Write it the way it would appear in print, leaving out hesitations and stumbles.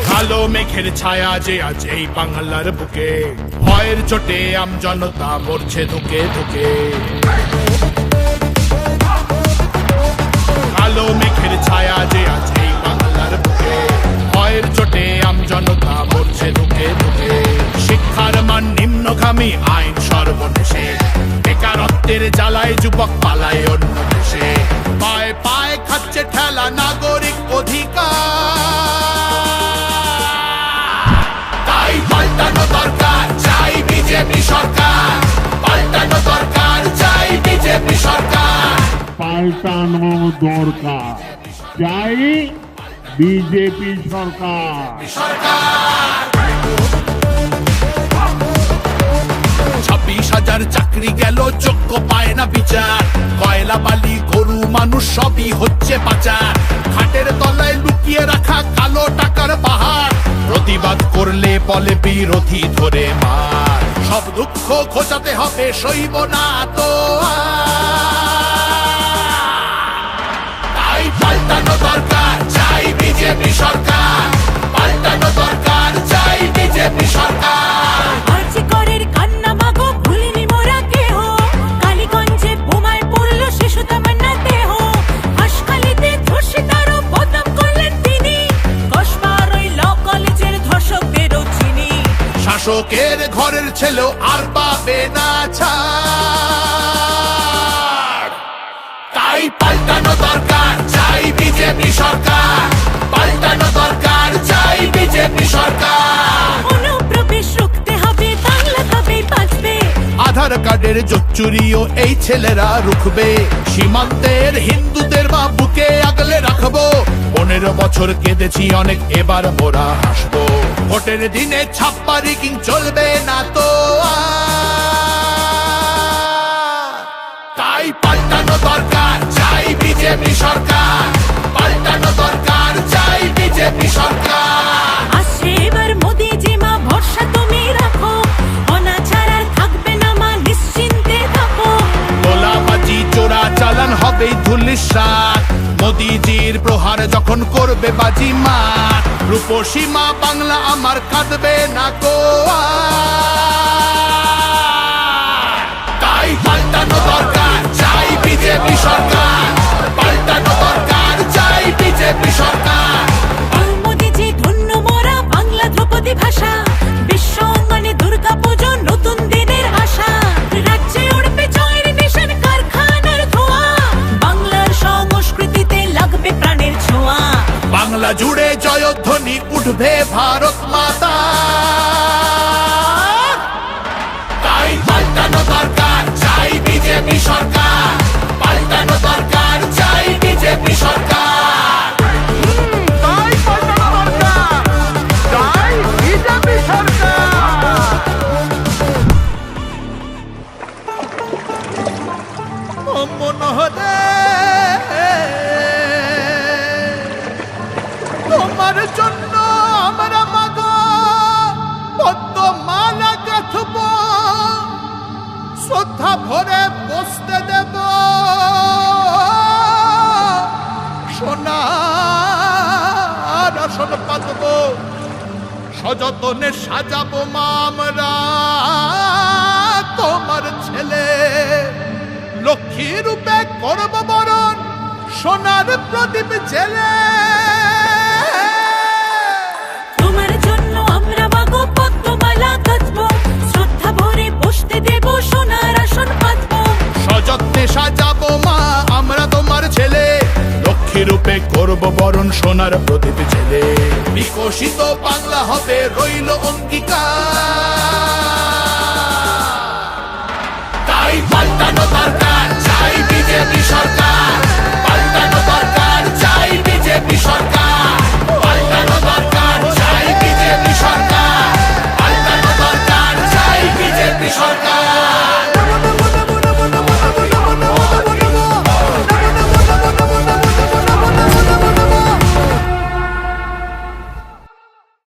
কালো মেঘের ছায়া যে আজ এই বাংলার বুকে, ভয়ের চোটে আমজনতা মরছে ধুকে ধুকে। কালো মেঘের ছায়া যে আজ এই বাংলার বুকে, ভয়ের চোটে আমজনতা মরছে ধুকে ধুকে। শিক্ষার মান নিম্নগামী, আইন সর্বনেশে, বেকারত্বের জ্বালায় যুবক পালায় অন্য দেশে। পায়ে পায়ে খাচ্ছে ঠেলা নাগরিক অধিকার, তাই পাল্টানো দরকার, চাই বিজেপি সরকার। পাল্টানো দরকার, চাই বিজেপি সরকার। পাল্টানো দরকার, চাই বিজেপি সরকার। 26,000 চাকরি গেল, যোগ্য পায় না বিচার। কয়লা বালি গরু মানুষ সবই হচ্ছে পাচার। খাটের তলায় লুকিয়ে রাখা কালো টাকার পাহাড়, প্রতিবাদ করলে বলে বিরোধী ধরে মার। সব দুঃখ ঘোচাতে হবে, সইব না তো তাই পাল্টানো দরকার, চাই বিজেপি সরকার। পাল্টানো দরকার, চাই বিজেপি সরকার। শাসকের ঘরের ছেলেও আর পাবে না ছাড়, তাই পাল্টানো দরকার, চাই বিজেপি সরকার। পাল্টানো দরকার, চাই বিজেপি সরকার। অনুপ্রবেশ রুখতে হবে, বাংলা তবেই বাঁচবে। আধার কার্ডের জোচ্চুরিও এই ছেলেরা রুখবে। সীমান্তের হিন্দুদের মা বুকে আগলে রাখবো। 15 বছর কেঁদেছি অনেক, এবার মোরা হাসবো। ভোটের দিনে ছাপ্পা রিগিং চলবে না তো তাই পাল্টানো দরকার, চাই বিজেপি সরকার। পাল্টানো দরকার, চাই বিজেপি সরকার। আসছে এবার মোদি যে মা, ভরসা তুমি রাখো। অনাচার আর থাকবে না মা, নিশ্চিন্তে থাকো। তোলাবাজি চোরা চালান হবে ধুলিসাৎ। মোদিজির প্রহার যখন করবে বাজি মার, রূপসী মা বাংলা আমার কাঁদবে না গো আর। তাই পাল্টানো দরকার, চাই বিজেপি সরকার। পাল্টানো দরকার, চাই বিজেপি সরকার। মোদিজি ধন্য মোরা, বাংলা ধ্রুপদী ভাষা। বিশ্ব অঙ্গনে দুর্গা পুজো, নতুন দিনের আশা। রাজ্যে উড়বে জয়ের নিশান, কারখানার ধোঁয়া। বাংলার সংস্কৃতিতে লাগবে প্রাণের ছোঁয়া। বাংলা জুড়ে জয়ধ্বনি উঠবে ভারত মাতা, তাই পাল্টানো দরকার, চাই বিজেপি সরকার। পাল্টানো দরকার, চাই বিজেপি সরকার। তাই পাল্টানো দরকার, চাই বিজেপি সরকার। ও মনোহরে, তোমার জন্য আমরা মাগো পদ্মমালা গাঁথব, শ্রদ্ধা ভরে বসতে দেব। সোনার আসন পাতব, সযতনে সাজাবো মা আমরা তোমার ছেলে। লক্ষ্মী রূপে করব বরণ, সোনার প্রদীপ জেলে। তোমার জন্য আমরা মাগো পদ্মমালা গাঁথবো, শ্রদ্ধা ভরে বসতে দেব, সোনার আসন পাতবো। সযত্নে সাজাবো মা আমরা তোমার ছেলে। লক্ষ্মী রূপে করব বরণ, সোনার প্রদীপ জেলে। বিকশিত বাংলা হবে রইল অঙ্গীকার।